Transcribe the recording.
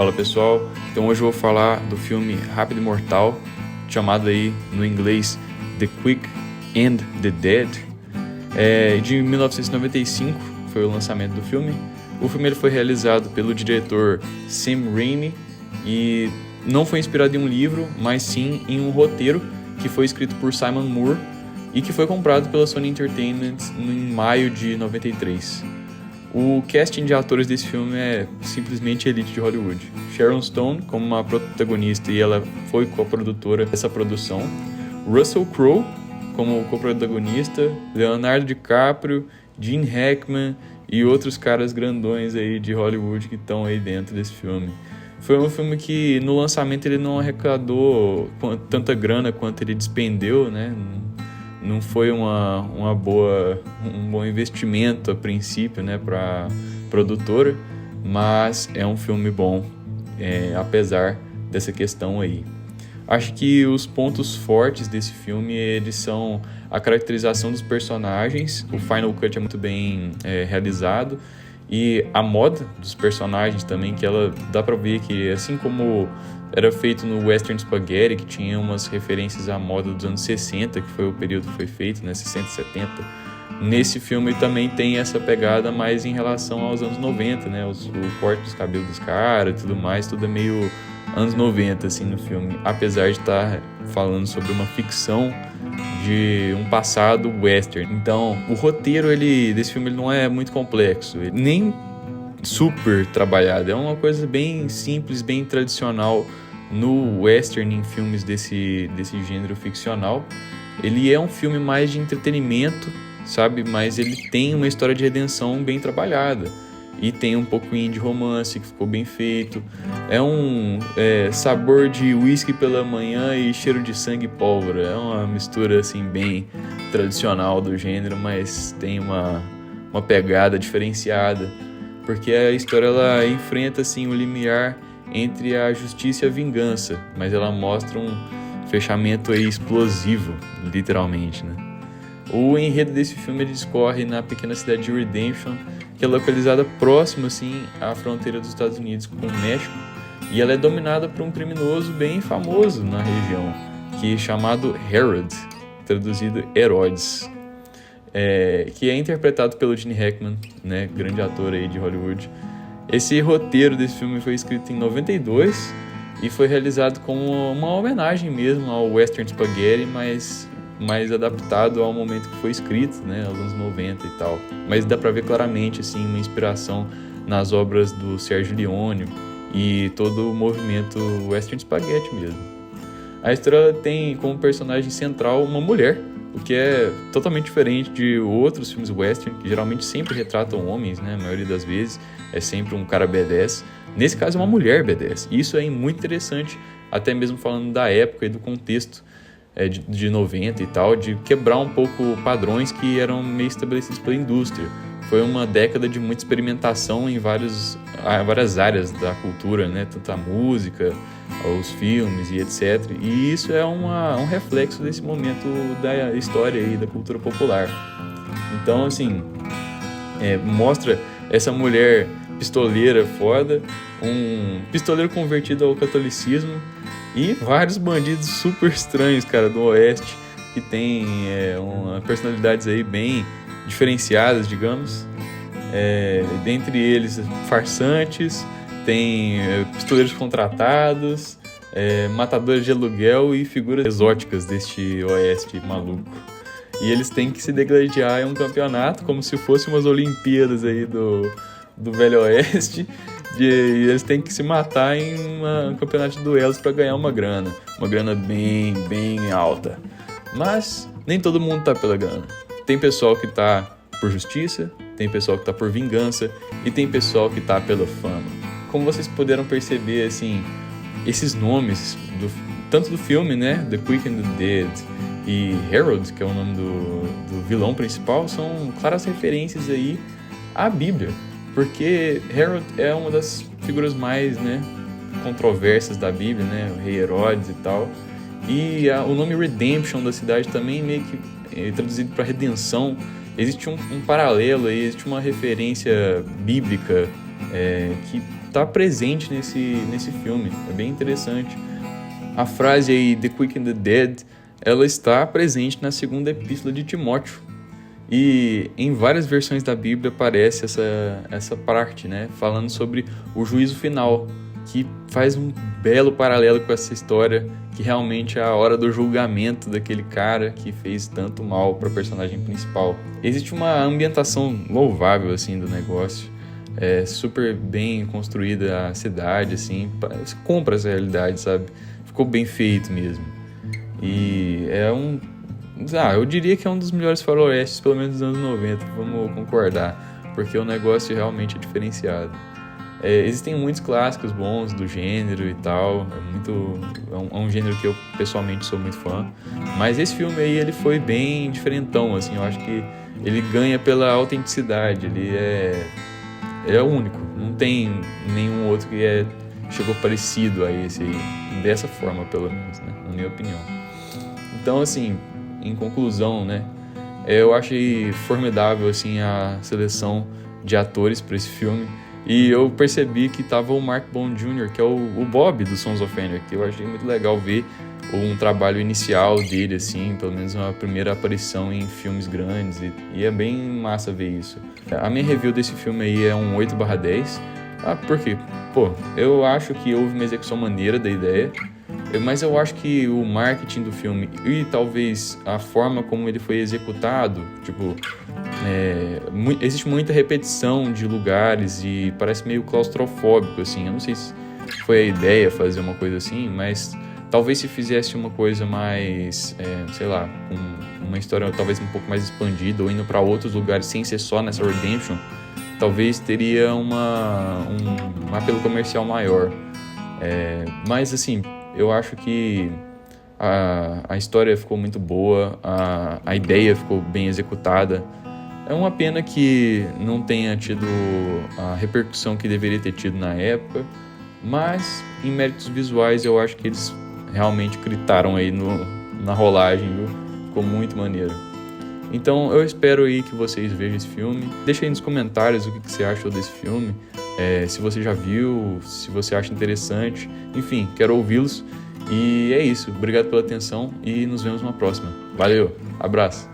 Fala pessoal, então hoje eu vou falar do filme Rápido e Mortal, chamado aí no inglês The Quick and the Dead, de 1995 foi o lançamento do filme. O filme ele foi realizado pelo diretor Sam Raimi e não foi inspirado em um livro, mas sim em um roteiro que foi escrito por Simon Moore e que foi comprado pela Sony Entertainment em maio de 93. O casting de atores desse filme é simplesmente elite de Hollywood. Sharon Stone como uma protagonista e ela foi co-produtora dessa produção. Russell Crowe como co-protagonista. Leonardo DiCaprio, Gene Hackman e outros caras grandões aí de Hollywood que estão aí dentro desse filme. Foi um filme que no lançamento ele não arrecadou tanta grana quanto ele despendeu, né? Não foi um bom investimento a princípio, né, para produtora, mas é um filme bom, apesar dessa questão aí. Acho que os pontos fortes desse filme eles são a caracterização dos personagens, o Final Cut é muito bem realizado, e a moda dos personagens também, que ela dá pra ver que assim como era feito no Western Spaghetti, que tinha umas referências à moda dos anos 60, que foi o período que foi feito, né, 60 e 70. Nesse filme também tem essa pegada mais em relação aos anos 90, né, o corte dos cabelos dos caras e tudo mais, tudo é meio anos 90, assim, no filme. Apesar de estar falando sobre uma ficção de um passado western. Então, o roteiro desse filme ele não é muito complexo, nem super trabalhado, é uma coisa bem simples, bem tradicional no western, em filmes desse gênero ficcional. Ele é um filme mais de entretenimento, sabe, mas ele tem uma história de redenção bem trabalhada e tem um pouquinho de romance que ficou bem feito. É um sabor de whisky pela manhã e cheiro de sangue e pólvora. É uma mistura assim bem tradicional do gênero, mas tem uma pegada diferenciada, porque a história ela enfrenta assim o limiar entre a justiça e a vingança, mas ela mostra um fechamento aí explosivo, literalmente, né? O enredo desse filme ele discorre na pequena cidade de Redemption, que é localizada próximo assim à fronteira dos Estados Unidos com o México, e ela é dominada por um criminoso bem famoso na região, que é chamado Herod, traduzido Herodes. Que é interpretado pelo Gene Hackman, né, grande ator aí de Hollywood. Esse roteiro desse filme foi escrito em 92 e foi realizado como uma homenagem mesmo ao Western Spaghetti, mas mais adaptado ao momento que foi escrito, né, aos anos 90 e tal. Mas dá pra ver claramente assim, uma inspiração nas obras do Sergio Leone e todo o movimento Western Spaghetti mesmo. A história tem como personagem central uma mulher, o que é totalmente diferente de outros filmes western, que geralmente sempre retratam homens, né? A maioria das vezes é sempre um cara badass. Nesse caso é uma mulher badass. E isso é muito interessante, até mesmo falando da época e do contexto de 90 e tal, de quebrar um pouco padrões que eram meio estabelecidos pela indústria. Foi uma década de muita experimentação em várias áreas da cultura, né? Tanto a música, os filmes e etc. E isso é um reflexo desse momento da história e da cultura popular. Então, assim, mostra essa mulher pistoleira foda, um pistoleiro convertido ao catolicismo e vários bandidos super estranhos, cara, do oeste, que tem personalidades aí bem diferenciadas, digamos. Dentre eles, farsantes, tem pistoleiros contratados, matadores de aluguel e figuras exóticas deste oeste maluco. E eles têm que se degladiar em um campeonato, como se fossem umas Olimpíadas aí do Velho Oeste. E eles têm que se matar em um campeonato de duelos para ganhar uma grana bem, bem alta. Mas nem todo mundo tá pela grana. Tem pessoal que tá por justiça, tem pessoal que tá por vingança e tem pessoal que tá pela fama. Como vocês puderam perceber, assim, esses nomes, tanto do filme, né, The Quick and the Dead, e Herod, que é o nome do vilão principal, são claras referências aí à Bíblia, porque Herod é uma das figuras mais, né, controversas da Bíblia, né, o rei Herodes e tal, e o nome Redemption da cidade também meio que é traduzido para redenção. Existe um paralelo aí, existe uma referência bíblica que tá presente nesse filme. É bem interessante. A frase aí, The Quick and the Dead, ela está presente na segunda epístola de Timóteo. E em várias versões da Bíblia aparece essa parte, né? Falando sobre o juízo final, que faz um belo paralelo com essa história, que realmente é a hora do julgamento daquele cara que fez tanto mal para o personagem principal. Existe uma ambientação louvável, assim, do negócio. É super bem construída a cidade, assim, você compra essa realidade, sabe? Ficou bem feito mesmo. E eu diria que é um dos melhores faroestes, pelo menos dos anos 90, vamos concordar, porque o negócio realmente é diferenciado. Existem muitos clássicos bons do gênero e tal, é um gênero que eu pessoalmente sou muito fã, mas esse filme aí ele foi bem diferentão, assim, eu acho que ele ganha pela autenticidade, ele é único, não tem nenhum outro que chegou parecido a esse aí, dessa forma pelo menos, né, na minha opinião. Então, assim, em conclusão, né, eu achei formidável, assim, a seleção de atores para esse filme. E eu percebi que tava o Mark Bond Jr., que é o Bob do Sons of Anarchy. Eu achei muito legal ver um trabalho inicial dele, assim, pelo menos uma primeira aparição em filmes grandes. E é bem massa ver isso. A minha review desse filme aí é um 8/10. Por quê? Eu acho que houve uma execução maneira da ideia, mas eu acho que o marketing do filme e talvez a forma como ele foi executado, tipo, existe muita repetição de lugares e parece meio claustrofóbico, assim. Eu não sei se foi a ideia fazer uma coisa assim, mas talvez se fizesse uma coisa mais, sei lá, com uma história talvez um pouco mais expandida ou indo para outros lugares sem ser só nessa Redemption, talvez teria um apelo comercial maior. Mas assim, eu acho que a história ficou muito boa, a ideia ficou bem executada. É uma pena que não tenha tido a repercussão que deveria ter tido na época, mas em méritos visuais eu acho que eles realmente gritaram aí na rolagem, viu? Ficou muito maneiro. Então eu espero aí que vocês vejam esse filme. Deixa aí nos comentários o que você achou desse filme, se você já viu, se você acha interessante. Enfim, quero ouvi-los. E é isso. Obrigado pela atenção e nos vemos na próxima. Valeu, abraço.